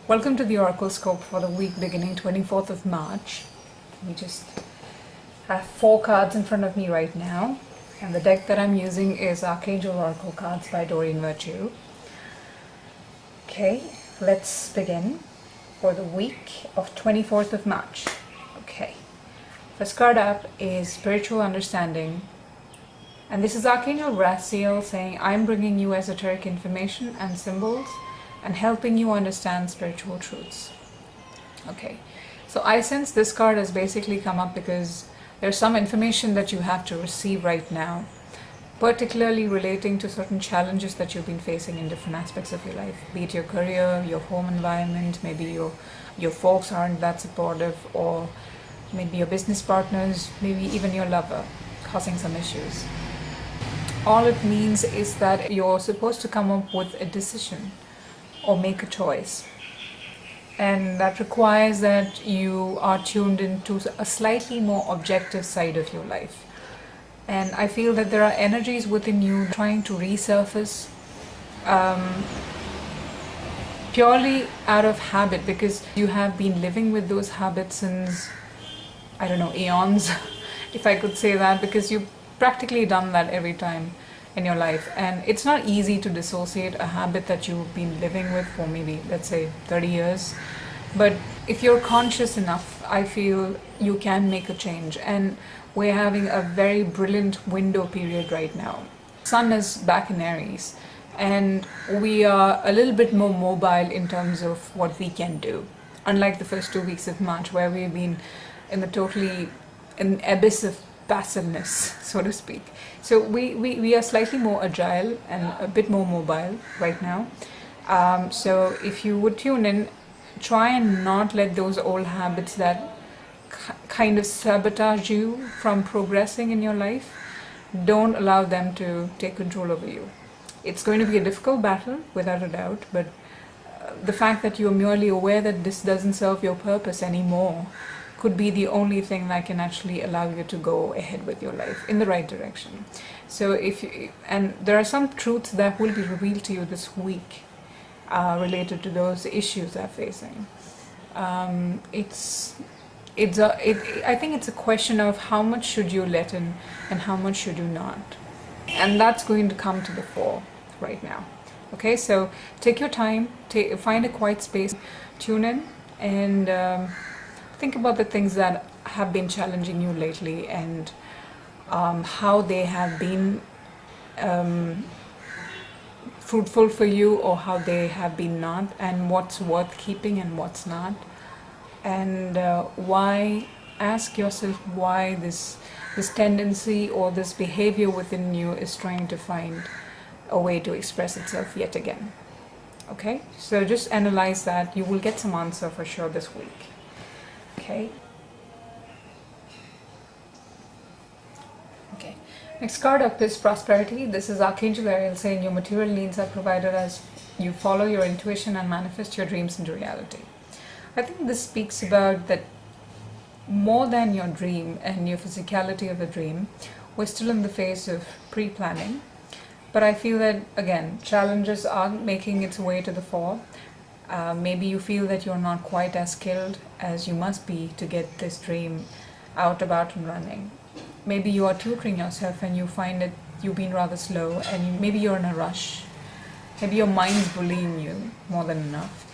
Welcome to the Horoscope for the week beginning 24th of March. We just have 4 cards in front of me right now, and the deck that I'm using is Archangel Oracle cards by Doreen Virtue. Okay, let's begin for the week of 24th of March. Okay, first card up is Spiritual Understanding, and this is Archangel Raziel saying, I'm bringing you esoteric information and symbols and helping you understand spiritual truths. Okay, so I sense this card has basically come up because there's some information that you have to receive right now, particularly relating to certain challenges that you've been facing in different aspects of your life, be it your career, your home environment, maybe your folks aren't that supportive, or maybe your business partners, maybe even your lover causing some issues. All it means is that you're supposed to come up with a decision or make a choice, and that requires that you are tuned into a slightly more objective side of your life. And I feel that there are energies within you trying to resurface purely out of habit, because you have been living with those habits since, I don't know, eons, if I could say that, because you've practically done that every time in your life, and it's not easy to dissociate a habit that you've been living with for maybe, let's say, 30 years. But if you're conscious enough, I feel you can make a change, and we're having a very brilliant window period right now. Sun is back in Aries, and we are a little bit more mobile in terms of what we can do, unlike the first 2 weeks of March, where we've been in the totally an abyss of passiveness, so to speak. So we are slightly more agile and a bit more mobile right now. So if you would tune in, try and not let those old habits that kind of sabotage you from progressing in your life, don't allow them to take control over you. It's going to be a difficult battle, without a doubt, but the fact that you're merely aware that this doesn't serve your purpose anymore could be the only thing that can actually allow you to go ahead with your life in the right direction. So and there are some truths that will be revealed to you this week related to those issues they're facing. I think it's a question of how much should you let in and how much should you not, and that's going to come to the fore right now. Okay, so take your time, find a quiet space, tune in, and think about the things that have been challenging you lately, and how they have been fruitful for you, or how they have been not, and what's worth keeping and what's not. And why, ask yourself why this tendency or this behavior within you is trying to find a way to express itself yet again. Okay, so just analyze that. You will get some answer for sure this week. Okay. Okay. Next card up is Prosperity. This is Archangel Ariel saying your material needs are provided as you follow your intuition and manifest your dreams into reality. I think this speaks about that more than your dream and your physicality of a dream, we're still in the phase of pre-planning. But I feel that, again, challenges are making its way to the fore. Maybe you feel that you're not quite as skilled as you must be to get this dream out, about and running. Maybe you are tutoring yourself and you find that you've been rather slow, and maybe you're in a rush. Maybe your mind's bullying you more than enough.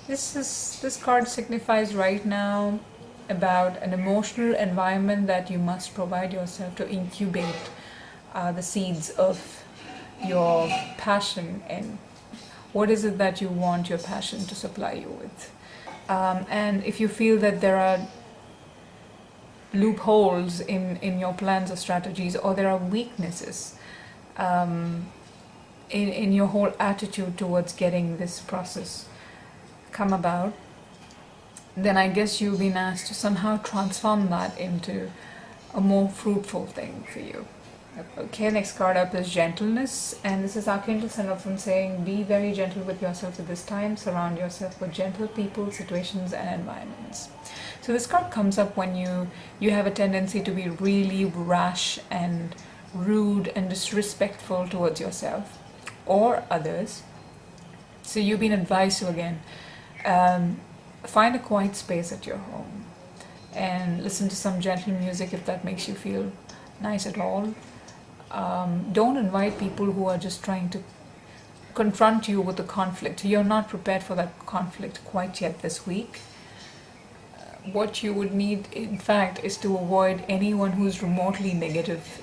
This card signifies right now about an emotional environment that you must provide yourself to incubate the seeds of your passion in. What is it that you want your passion to supply you with? And if you feel that there are loopholes in your plans or strategies, or there are weaknesses in your whole attitude towards getting this process come about, then I guess you've been asked to somehow transform that into a more fruitful thing for you. Okay, next card up is Gentleness, and this is Archangel Seraphim saying, be very gentle with yourself at this time. Surround yourself with gentle people, situations, and environments. So this card comes up when you have a tendency to be really rash and rude and disrespectful towards yourself or others. So you've been advised to, again, find a quiet space at your home and listen to some gentle music if that makes you feel nice at all. Don't invite people who are just trying to confront you with a conflict. You're not prepared for that conflict quite yet this week. What you would need, in fact, is to avoid anyone who's remotely negative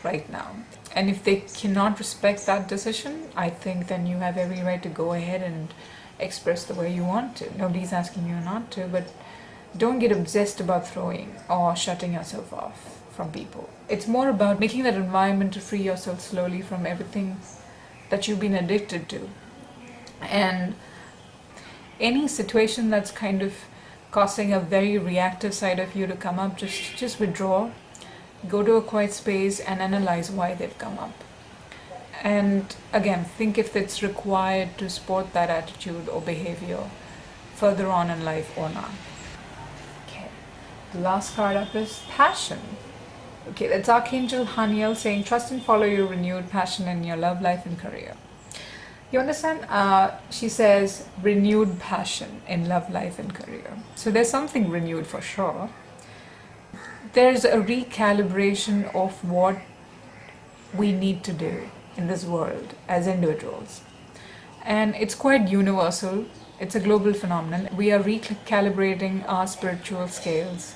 right now. And if they cannot respect that decision, I think then you have every right to go ahead and express the way you want to. Nobody's asking you not to, but don't get obsessed about throwing or shutting yourself off from people. It's more about making that environment to free yourself slowly from everything that you've been addicted to. And any situation that's kind of causing a very reactive side of you to come up, just withdraw, go to a quiet space and analyze why they've come up. And again, think if it's required to support that attitude or behavior further on in life or not. Okay, the last card up is passion. Okay, that's Archangel Haniel saying, trust and follow your renewed passion in your love life and career. You understand? She says renewed passion in love life and career. So there's something renewed for sure. There's a recalibration of what we need to do in this world as individuals. And it's quite universal. It's a global phenomenon. We are recalibrating our spiritual scales.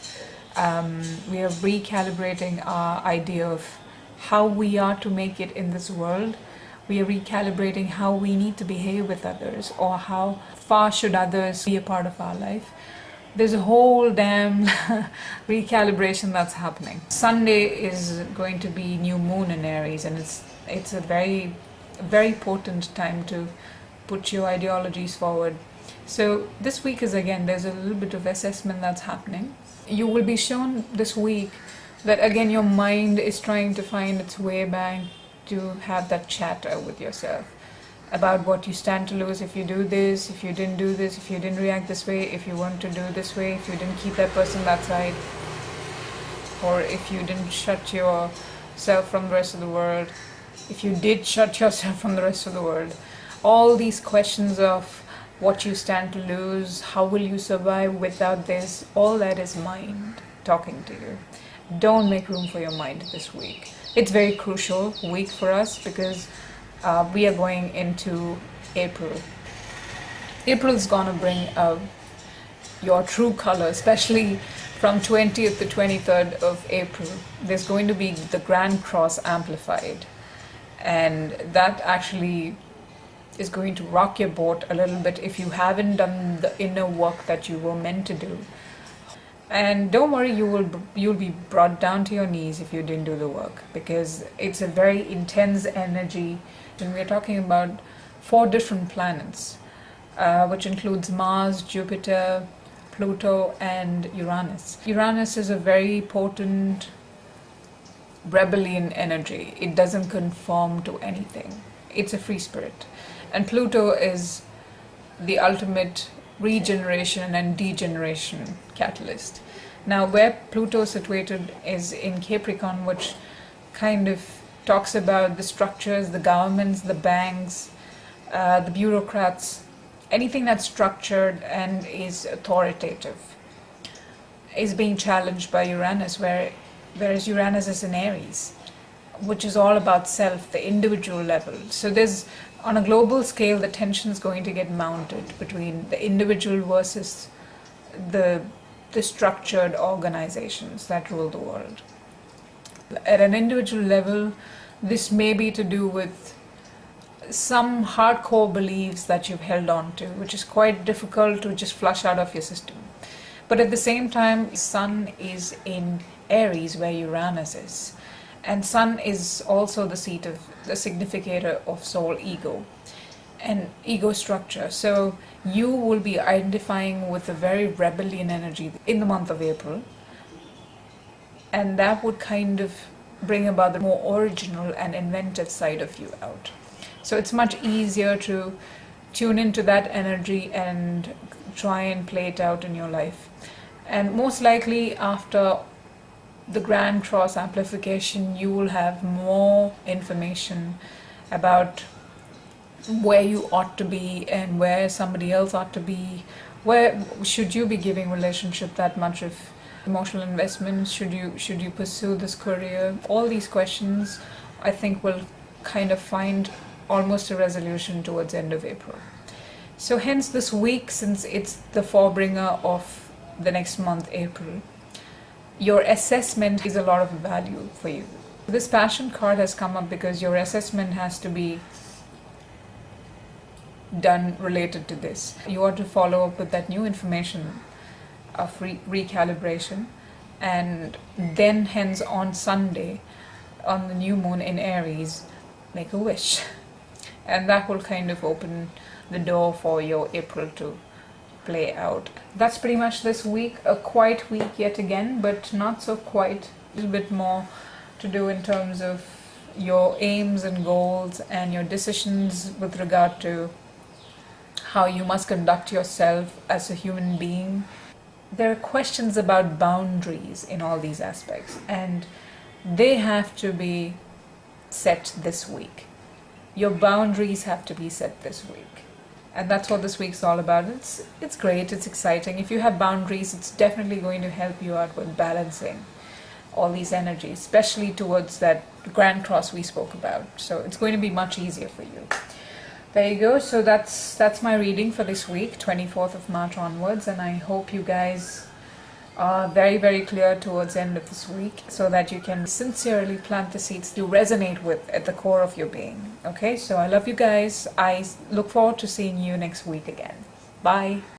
We are recalibrating our idea of how we are to make it in this world. We are recalibrating how we need to behave with others, or how far should others be a part of our life. There's a whole damn recalibration that's happening. Sunday is going to be new moon in Aries, and it's a very, very potent time to put your ideologies forward. So this week is, again, there's a little bit of assessment that's happening. You will be shown this week that, again, your mind is trying to find its way back to have that chatter with yourself about what you stand to lose if you do this, if you didn't do this, if you didn't react this way, if you want to do this way, if you didn't keep that person that side, or if you didn't shut yourself from the rest of the world, if you did shut yourself from the rest of the world. All these questions of what you stand to lose, how will you survive without this, all that is mind talking to you. Don't make room for your mind this week. It's a very crucial week for us because we are going into April. April is going to bring out your true color, especially from 20th to 23rd of April. There's going to be the Grand Cross amplified, and that actually is going to rock your boat a little bit if you haven't done the inner work that you were meant to do. And don't worry, you'll be brought down to your knees if you didn't do the work, because it's a very intense energy. And we're talking about 4 different planets, which includes Mars, Jupiter, Pluto, and Uranus. Uranus is a very potent rebellion energy. It doesn't conform to anything. It's a free spirit. And Pluto is the ultimate regeneration and degeneration catalyst. Now, where Pluto is situated is in Capricorn, which kind of talks about the structures, the governments, the banks, the bureaucrats, anything that's structured and is authoritative is being challenged by Uranus, whereas Uranus is in Aries, which is all about self, the individual level. So there's, on a global scale, the tension is going to get mounted between the individual versus the structured organizations that rule the world. At an individual level, this may be to do with some hardcore beliefs that you've held on to, which is quite difficult to just flush out of your system. But at the same time, Sun is in Aries, where Uranus is. And Sun is also the seat of the significator of soul ego and ego structure. So you will be identifying with a very rebellion energy in the month of April. And that would kind of bring about the more original and inventive side of you out. So it's much easier to tune into that energy and try and play it out in your life. And most likely after the Grand Cross amplification, you will have more information about where you ought to be and where somebody else ought to be. Where should you be giving relationship that much of emotional investment? Should you pursue this career? All these questions I think will kind of find almost a resolution towards end of April. So hence this week, since it's the forebringer of the next month, April, your assessment is a lot of value for you. This passion card has come up because your assessment has to be done related to this. You ought to follow up with that new information of recalibration, and then hence on Sunday, on the new moon in Aries, make a wish. And that will kind of open the door for your April to play out. That's pretty much this week. A quiet week yet again, but not so quiet. A little bit more to do in terms of your aims and goals and your decisions with regard to how you must conduct yourself as a human being. There are questions about boundaries in all these aspects, and they have to be set this week. Your boundaries have to be set this week. And that's what this week's all about. It's great, it's exciting. If you have boundaries, it's definitely going to help you out with balancing all these energies, especially towards that Grand Cross we spoke about. So it's going to be much easier for you. There you go. So that's my reading for this week, 24th of March onwards, and I hope you guys are very, very clear towards the end of this week so that you can sincerely plant the seeds you resonate with at the core of your being. Okay, so I love you guys. I look forward to seeing you next week again. Bye.